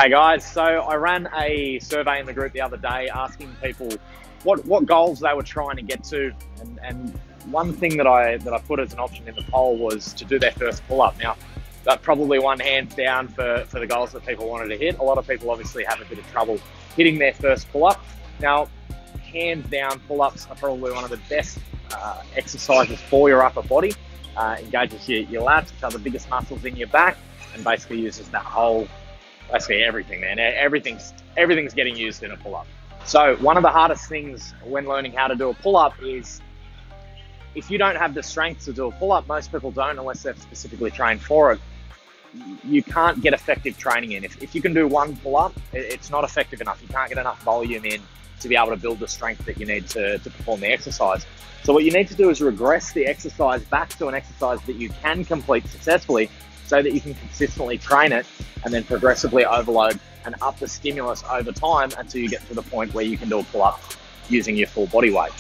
Hey guys, so I ran a survey in the group the other day asking people what goals they were trying to get to, and one thing that I put as an option in the poll was to do their first pull-up. Now, that probably won hands down for the goals that people wanted to hit. A lot of people obviously have a bit of trouble hitting their first pull-up. Now, hands down, pull-ups are probably one of the best exercises for your upper body. Engages your lats, which are the biggest muscles in your back, and basically uses that whole, basically everything, man. Everything's getting used in a pull-up. So one of the hardest things when learning how to do a pull-up is if you don't have the strength to do a pull-up, most people don't unless they've specifically trained for it, you can't get effective training in. If you can do one pull-up, it's not effective enough. You can't get enough volume in to be able to build the strength that you need to perform the exercise. So what you need to do is regress the exercise back to an exercise that you can complete successfully so that you can consistently train it and then progressively overload and up the stimulus over time until you get to the point where you can do a pull-up using your full body weight.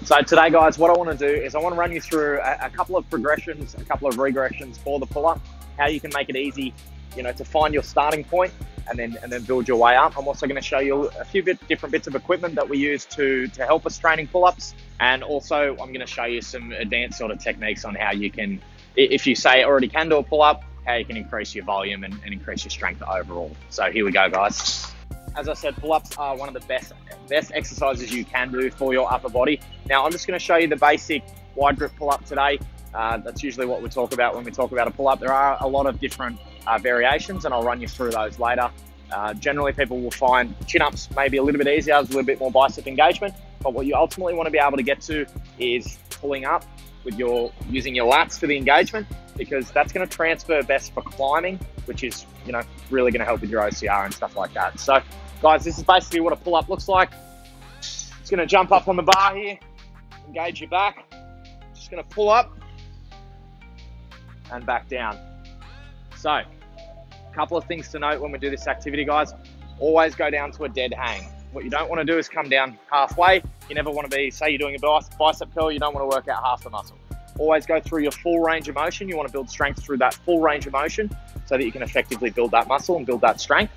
So today, guys, what I want to do is I want to run you through a couple of progressions, a couple of regressions for the pull-up, how you can make it easy, to find your starting point and then build your way up. I'm also going to show you a few different bits of equipment that we use to help us training pull-ups. And also I'm going to show you some advanced sort of techniques on how you can, if you say already can do a pull-up, how you can increase your volume and increase your strength overall. So here we go, guys. As I said, pull-ups are one of the best exercises you can do for your upper body. Now I'm just going to show you the basic wide grip pull-up today. That's usually what we talk about when we talk about a pull-up. There are a lot of different variations, and I'll run you through those later. Generally, people will find chin-ups maybe a little bit easier, there's a little bit more bicep engagement, but what you ultimately want to be able to get to is pulling up with using your lats for the engagement, because that's going to transfer best for climbing, which is really going to help with your OCR and stuff like that. So guys, this is basically what a pull-up looks like. It's going to jump up on the bar here, engage your back, just going to pull up and back down. So a couple of things to note when we do this activity, guys. Always go down to a dead hang. What you don't want to do is come down halfway. You never want to be, say you're doing a bicep curl, you don't want to work out half the muscle. Always go through your full range of motion. You want to build strength through that full range of motion so that you can effectively build that muscle and build that strength.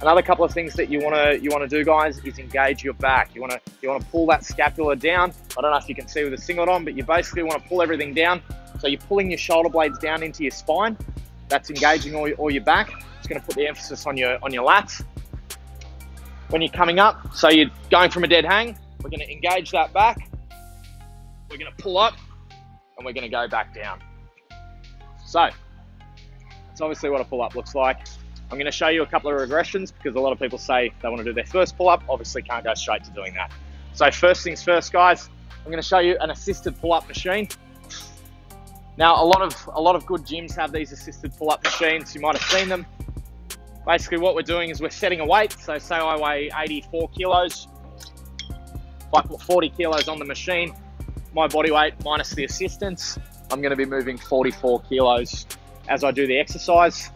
Another couple of things that you want to do, guys, is engage your back. You want to pull that scapula down. I don't know if you can see with the singlet on, but you basically want to pull everything down. So you're pulling your shoulder blades down into your spine. That's engaging all your back. It's going to put the emphasis on your lats. When you're coming up, so you're going from a dead hang, we're going to engage that back. We're going to pull up, and we're going to go back down. So that's obviously what a pull-up looks like. I'm going to show you a couple of regressions because a lot of people say they want to do their first pull-up, obviously can't go straight to doing that. So first things first, guys, I'm going to show you an assisted pull-up machine. Now, a lot of good gyms have these assisted pull-up machines. You might have seen them. Basically, what we're doing is we're setting a weight. So say I weigh 84 kilos. If I put 40 kilos on the machine, my body weight minus the assistance, I'm going to be moving 44 kilos as I do the exercise.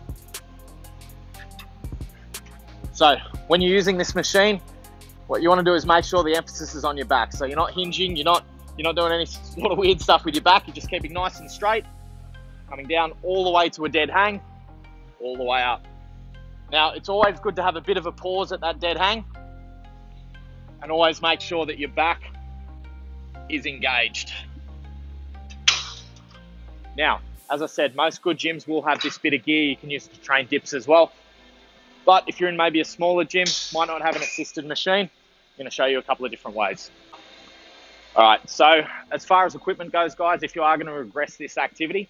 So when you're using this machine, what you want to do is make sure the emphasis is on your back. So you're not hinging, you're not doing any sort of weird stuff with your back. You're just keeping nice and straight, coming down all the way to a dead hang, all the way up. Now, it's always good to have a bit of a pause at that dead hang and always make sure that your back is engaged. Now, as I said, most good gyms will have this bit of gear. You can use it to train dips as well. But if you're in maybe a smaller gym, might not have an assisted machine, I'm going to show you a couple of different ways. All right, so as far as equipment goes, guys, if you are going to regress this activity,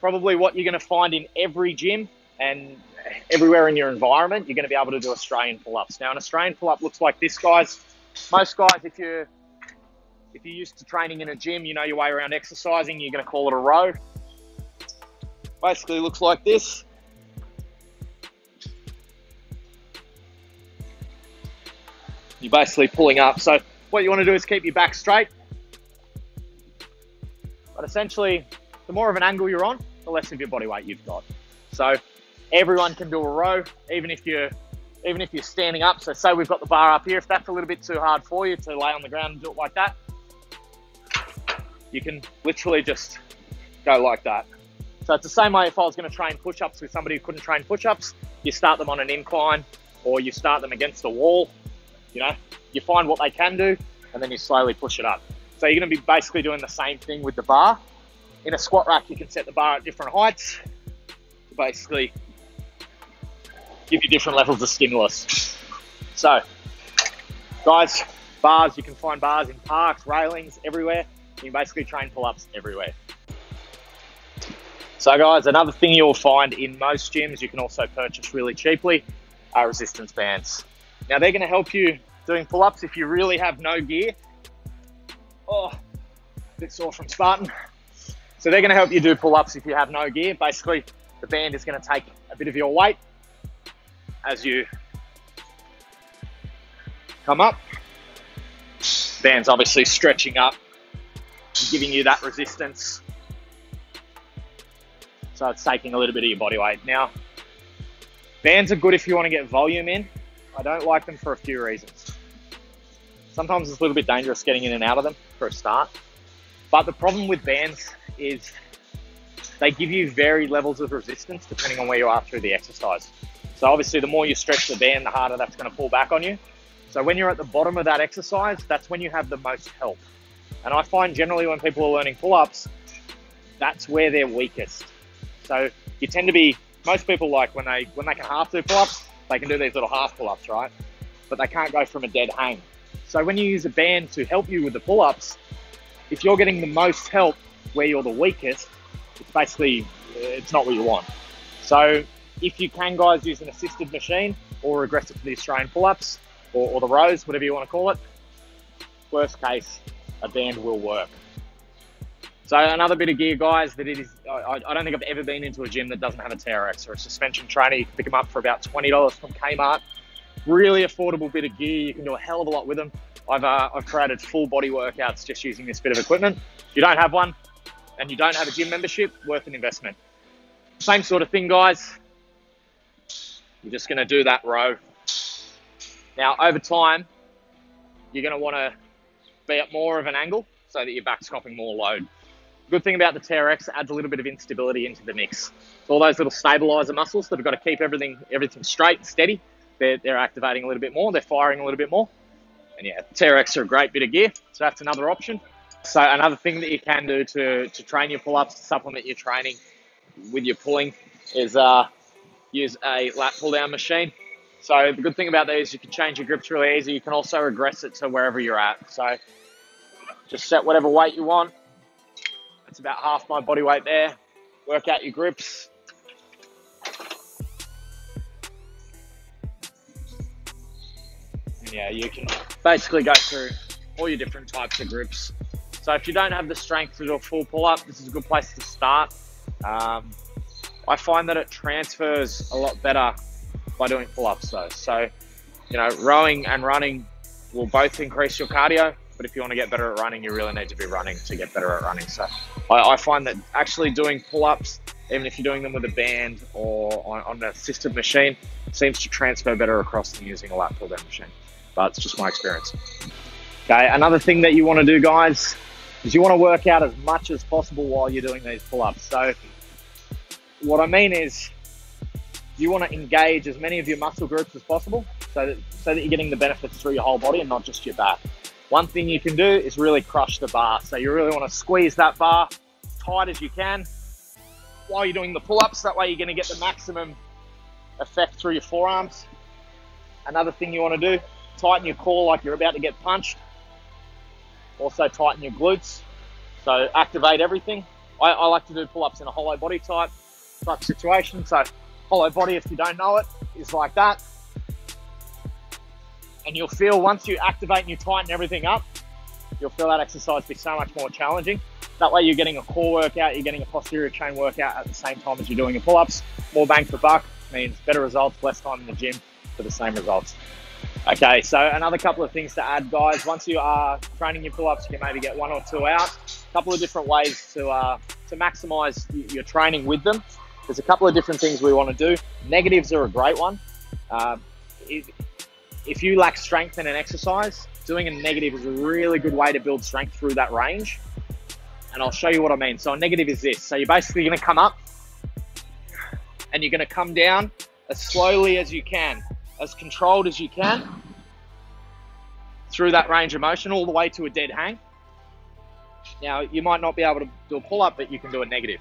probably what you're going to find in every gym and everywhere in your environment, you're going to be able to do Australian pull-ups. Now, an Australian pull-up looks like this, guys. Most guys, if you're used to training in a gym, you know your way around exercising, you're going to call it a row. Basically looks like this. You're basically pulling up. So what you want to do is keep your back straight. But essentially, the more of an angle you're on, the less of your body weight you've got. So everyone can do a row, even if you're standing up. So say we've got the bar up here. If that's a little bit too hard for you to lay on the ground and do it like that, you can literally just go like that. So it's the same way if I was going to train push-ups with somebody who couldn't train push-ups. you start them on an incline or you start them against a wall. You know, you find what they can do and then you slowly push it up. So you're going to be basically doing the same thing with the bar. In a squat rack, you can set the bar at different heights to basically give you different levels of stimulus. So, guys, bars, you can find bars in parks, railings, everywhere. You can basically train pull-ups everywhere. So guys, another thing you'll find in most gyms, you can also purchase really cheaply, are resistance bands. Now they're gonna help you doing pull-ups if you really have no gear. Oh, a bit sore from Spartan. So they're gonna help you do pull-ups if you have no gear. Basically, the band is gonna take a bit of your weight as you come up. Band's obviously stretching up, giving you that resistance. So it's taking a little bit of your body weight. Now, bands are good if you want to get volume in. I don't like them for a few reasons. Sometimes it's a little bit dangerous getting in and out of them for a start. But the problem with bands is they give you varied levels of resistance depending on where you are through the exercise. So obviously the more you stretch the band, the harder that's going to pull back on you. So when you're at the bottom of that exercise, that's when you have the most help. And I find generally when people are learning pull-ups, that's where they're weakest. So you tend to be, most people like when they can half do pull-ups, they can do these little half pull-ups, right? But they can't go from a dead hang. So when you use a band to help you with the pull-ups, if you're getting the most help where you're the weakest, it's basically, it's not what you want. So if you can, guys, use an assisted machine or regress it to the Australian pull-ups or the rows, whatever you want to call it, worst case, a band will work. So another bit of gear, guys, that it is, I don't think I've ever been into a gym that doesn't have a TRX or a suspension trainer. You can pick them up for about $20 from Kmart. Really affordable bit of gear. You can do a hell of a lot with them. I've created full body workouts just using this bit of equipment. If you don't have one and you don't have a gym membership, worth an investment. Same sort of thing, guys. You're just going to do that row. Now, over time, you're going to want to be at more of an angle so that your back's copping more load. Good thing about the TRX, adds a little bit of instability into the mix. So all those little stabilizer muscles that have got to keep everything straight and steady, they're activating a little bit more, they're firing a little bit more. And yeah, TRX are a great bit of gear, so that's another option. So another thing that you can do to train your pull-ups, to supplement your training with your pulling, is use a lat pull-down machine. So the good thing about these, you can change your grips really easy. You can also regress it to wherever you're at. So just set whatever weight you want. It's about half my body weight there. Work out your grips. And yeah, you can basically go through all your different types of grips. So if you don't have the strength to do a full pull-up, this is a good place to start. I find that it transfers a lot better by doing pull-ups though. So, you know, rowing and running will both increase your cardio, but if you want to get better at running, you really need to be running to get better at running. So I find that actually doing pull-ups, even if you're doing them with a band or on an assisted machine, seems to transfer better across than using a lat pull-down machine. But it's just my experience. Okay, another thing that you want to do, guys, is you want to work out as much as possible while you're doing these pull-ups. So what I mean is, you want to engage as many of your muscle groups as possible so that you're getting the benefits through your whole body and not just your back. One thing you can do is really crush the bar. So you really want to squeeze that bar as tight as you can while you're doing the pull-ups. That way you're going to get the maximum effect through your forearms. Another thing you want to do, tighten your core like you're about to get punched. Also tighten your glutes. So activate everything. I like to do pull-ups in a hollow body type situation. So hollow body, if you don't know it, is like that. And you'll feel once you activate and you tighten everything up, you'll feel that exercise be so much more challenging. That way you're getting a core workout, you're getting a posterior chain workout at the same time as you're doing your pull-ups. More bang for buck means better results, less time in the gym for the same results. Okay, so another couple of things to add, guys. Once you are training your pull-ups, you can maybe get 1 or 2 out. A couple of different ways to maximize your training with them. There's a couple of different things we want to do. Negatives are a great one. If you lack strength in an exercise, doing a negative is a really good way to build strength through that range. And I'll show you what I mean. So a negative is this. So you're basically going to come up and you're going to come down as slowly as you can, as controlled as you can, through that range of motion all the way to a dead hang. Now, you might not be able to do a pull-up, but you can do a negative.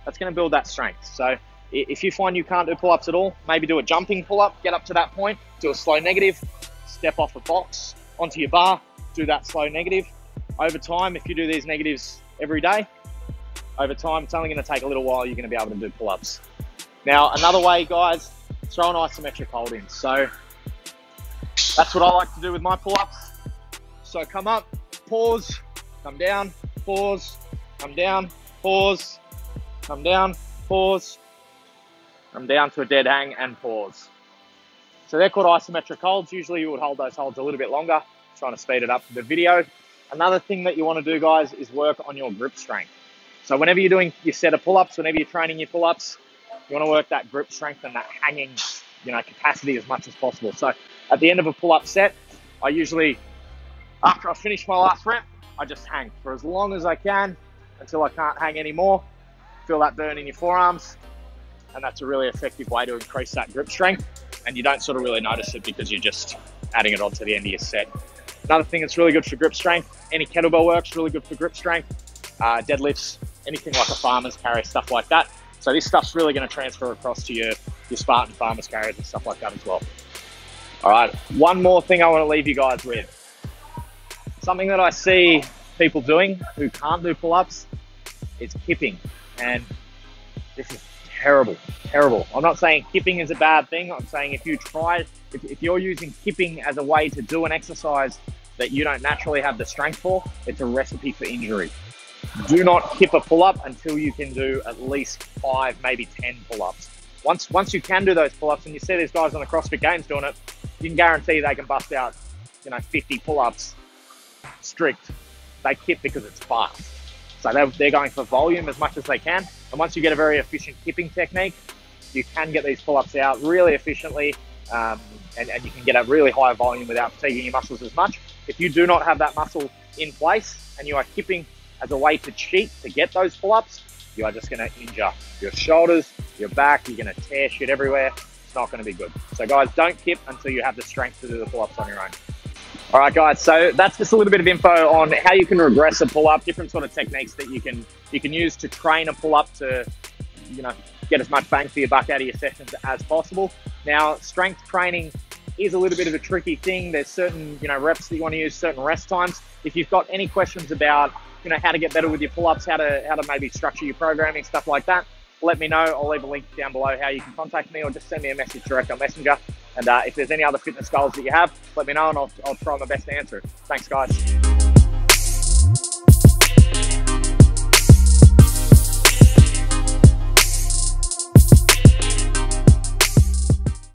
That's going to build that strength. So if you find you can't do pull-ups at all, maybe do a jumping pull-up, get up to that point, do a slow negative, step off a box onto your bar, do that slow negative. Over time, if you do these negatives every day, over time, it's only going to take a little while, you're going to be able to do pull-ups. Now, another way, guys, throw an isometric hold in. So that's what I like to do with my pull-ups. So come up, pause, come down, pause, come down, pause, come down, pause, come down to a dead hang and pause. So they're called isometric holds. Usually you would hold those holds a little bit longer, trying to speed it up for the video. Another thing that you want to do, guys, is work on your grip strength. So whenever you're doing your set of pull-ups, whenever you're training your pull-ups, you want to work that grip strength and that hanging, capacity as much as possible. So at the end of a pull-up set, I usually, after I finish my last rep, I just hang for as long as I can until I can't hang anymore. Feel that burn in your forearms, and that's a really effective way to increase that grip strength, and you don't sort of really notice it because you're just adding it on to the end of your set. Another thing that's really good for grip strength, any kettlebell work's really good for grip strength, deadlifts, anything like a farmer's carry, stuff like that. So this stuff's really going to transfer across to your Spartan farmer's carries and stuff like that as well. All right, one more thing I want to leave you guys with. Something that I see people doing who can't do pull-ups is kipping. And this is terrible, terrible. I'm not saying kipping is a bad thing. I'm saying if you're using kipping as a way to do an exercise that you don't naturally have the strength for, it's a recipe for injury. Do not kip a pull-up until you can do at least 5, maybe 10 pull-ups. Once you can do those pull-ups, and you see these guys on the CrossFit Games doing it, you can guarantee they can bust out, 50 pull-ups strict. They kip because it's fast. So they're going for volume as much as they can. And once you get a very efficient kipping technique, you can get these pull-ups out really efficiently, and you can get a really high volume without fatiguing your muscles as much. If you do not have that muscle in place and you are kipping as a way to cheat to get those pull-ups, you are just going to injure your shoulders, your back, you're going to tear shit everywhere. It's not going to be good. So guys, don't kip until you have the strength to do the pull-ups on your own. All right, guys, so that's just a little bit of info on how you can regress a pull-up, different sort of techniques that you can use to train a pull-up to, get as much bang for your buck out of your sessions as possible. Now, strength training is a little bit of a tricky thing. There's certain, reps that you want to use, certain rest times. If you've got any questions about, how to get better with your pull-ups, how to maybe structure your programming, stuff like that, let me know. I'll leave a link down below how you can contact me, or just send me a message direct on Messenger. And if there's any other fitness goals that you have, let me know and I'll try my best to answer it. Thanks, guys.